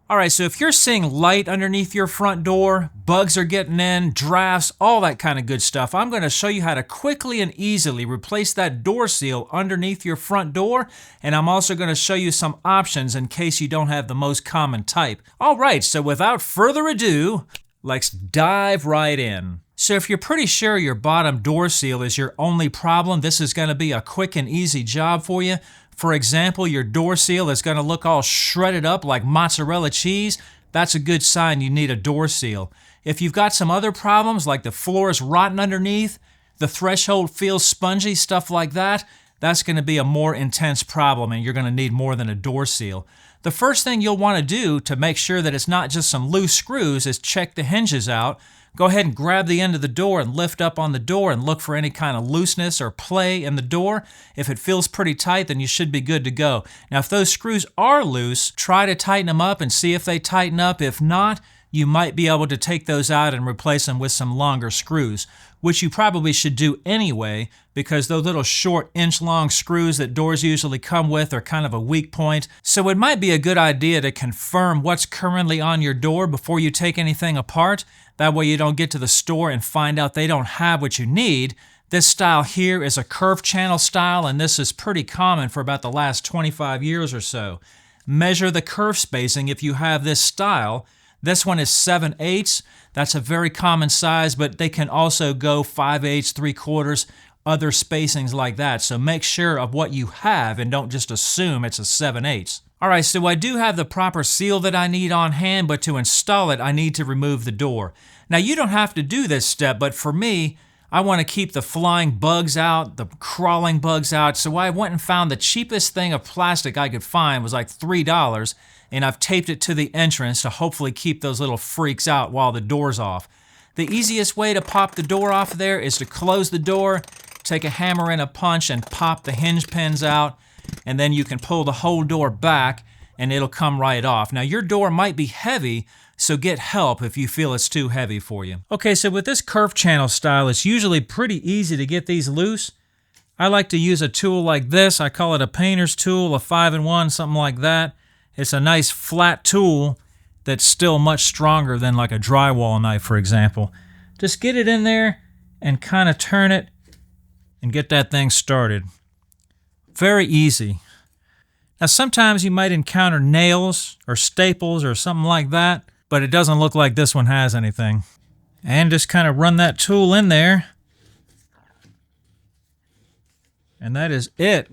Alright, so if you're seeing light underneath your front door, bugs are getting in, drafts, all that kind of good stuff, I'm going to show you how to quickly and easily replace that door seal underneath your front door, and I'm also going to show you some options in case you don't have the most common type. Alright, so without further ado, let's dive right in. So if you're pretty sure your bottom door seal is your only problem, this is going to be a quick and easy job for you. For example, your door seal is going to look all shredded up like mozzarella cheese. That's a good sign you need a door seal. If you've got some other problems like the floor is rotten underneath, the threshold feels spongy, stuff like that, that's going to be a more intense problem and you're going to need more than a door seal. The first thing you'll want to do to make sure that it's not just some loose screws is check the hinges out. Go ahead and grab the end of the door and lift up on the door and look for any kind of looseness or play in the door. If it feels pretty tight, then you should be good to go. Now, if those screws are loose, try to tighten them up and see if they tighten up. If not, you might be able to take those out and replace them with some longer screws, which you probably should do anyway because those little short inch-long screws that doors usually come with are kind of a weak point. So it might be a good idea to confirm what's currently on your door before you take anything apart. That way you don't get to the store and find out they don't have what you need. This style here is a curved channel style, and this is pretty common for about the last 25 years or so. Measure the curve spacing if you have this style. This one is 7/8. That's a very common size, but they can also go 5/8, 3/4, other spacings like that. So make sure of what you have and don't just assume it's a 7/8. Alright, so I do have the proper seal that I need on hand, but to install it, I need to remove the door. Now, you don't have to do this step, but for me, I want to keep the flying bugs out, the crawling bugs out, so I went and found the cheapest thing of plastic I could find was like $3, and I've taped it to the entrance to hopefully keep those little freaks out while the door's off. The easiest way to pop the door off there is to close the door, take a hammer and a punch, and pop the hinge pins out, and then you can pull the whole door back and it'll come right off. Now, your door might be heavy, so get help if you feel it's too heavy for you. Okay, so with this curved channel style, it's usually pretty easy to get these loose. I like to use a tool like this. I call it a painter's tool, a 5-in-1, something like that. It's a nice flat tool that's still much stronger than like a drywall knife, for example. Just get it in there and kind of turn it and get that thing started. Very easy. Now, sometimes you might encounter nails or staples or something like that, but it doesn't look like this one has anything. And just kind of run that tool in there. And that is it.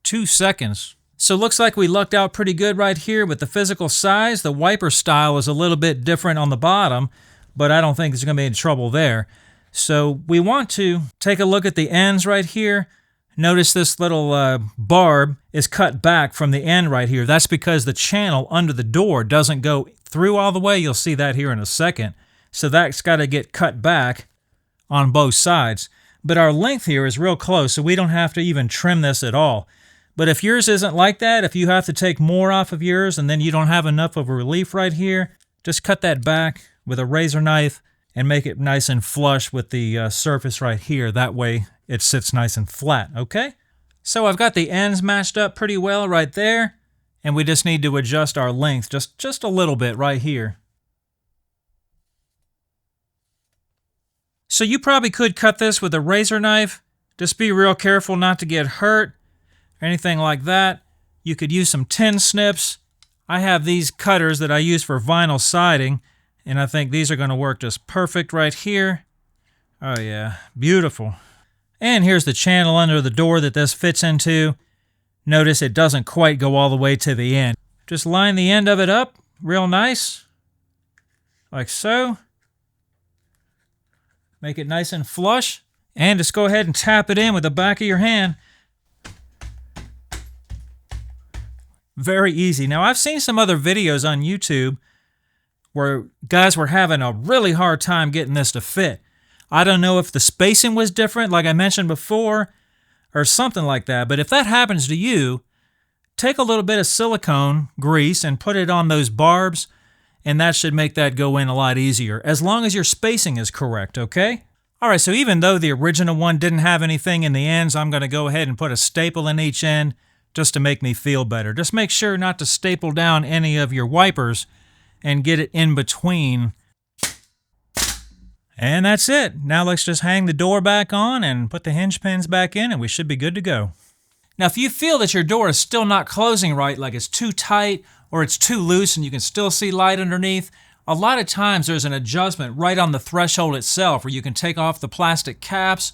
2 seconds. So looks like we lucked out pretty good right here with the physical size. The wiper style is a little bit different on the bottom, but I don't think there's going to be any trouble there. So we want to take a look at the ends right here. Notice this little barb is cut back from the end right here. That's because the channel under the door doesn't go through all the way. You'll see that here in a second. So that's got to get cut back on both sides. But our length here is real close, so we don't have to even trim this at all. But if yours isn't like that, if you have to take more off of yours and then you don't have enough of a relief right here, just cut that back with a razor knife and make it nice and flush with the surface right here. That way it sits nice and flat, okay? So I've got the ends matched up pretty well right there, and we just need to adjust our length just a little bit right here. So you probably could cut this with a razor knife. Just be real careful not to get hurt or anything like that. You could use some tin snips. I have these cutters that I use for vinyl siding, and I think these are going to work just perfect right here. Oh yeah, beautiful. And here's the channel under the door that this fits into. Notice it doesn't quite go all the way to the end. Just line the end of it up real nice, like so. Make it nice and flush, and just go ahead and tap it in with the back of your hand. Very easy. Now, I've seen some other videos on YouTube where guys were having a really hard time getting this to fit. I don't know if the spacing was different, like I mentioned before, or something like that. But if that happens to you, take a little bit of silicone grease and put it on those barbs, and that should make that go in a lot easier, as long as your spacing is correct, okay? All right, so even though the original one didn't have anything in the ends, I'm going to go ahead and put a staple in each end just to make me feel better. Just make sure not to staple down any of your wipers and get it in between. And that's it. Now let's just hang the door back on and put the hinge pins back in, and we should be good to go. Now, if you feel that your door is still not closing right, like it's too tight or it's too loose and you can still see light underneath, a lot of times there's an adjustment right on the threshold itself where you can take off the plastic caps,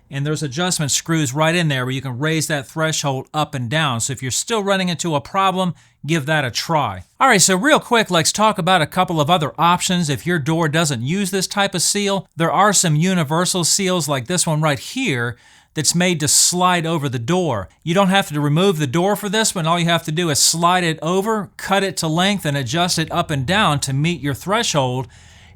and there's adjustment screws right in there where you can raise that threshold up and down. So if you're still running into a problem, give that a try. All right, so real quick, let's talk about a couple of other options if your door doesn't use this type of seal. There are some universal seals like this one right here that's made to slide over the door. You don't have to remove the door for this one. All you have to do is slide it over, cut it to length, and adjust it up and down to meet your threshold.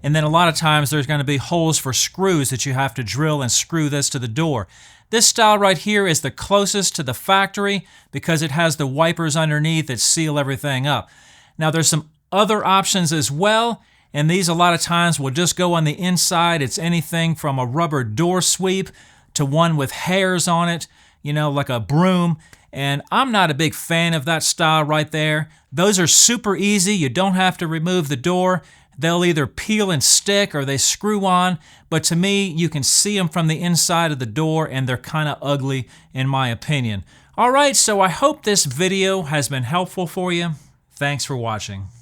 And then a lot of times there's going to be holes for screws that you have to drill and screw this to the door. This style right here is the closest to the factory because it has the wipers underneath that seal everything up. Now there's some other options as well, and these a lot of times will just go on the inside. It's anything from a rubber door sweep to one with hairs on it, you know, like a broom. And I'm not a big fan of that style right there. Those are super easy. You don't have to remove the door. They'll either peel and stick or they screw on, but to me, you can see them from the inside of the door and they're kind of ugly in my opinion. All right, so I hope this video has been helpful for you. Thanks for watching.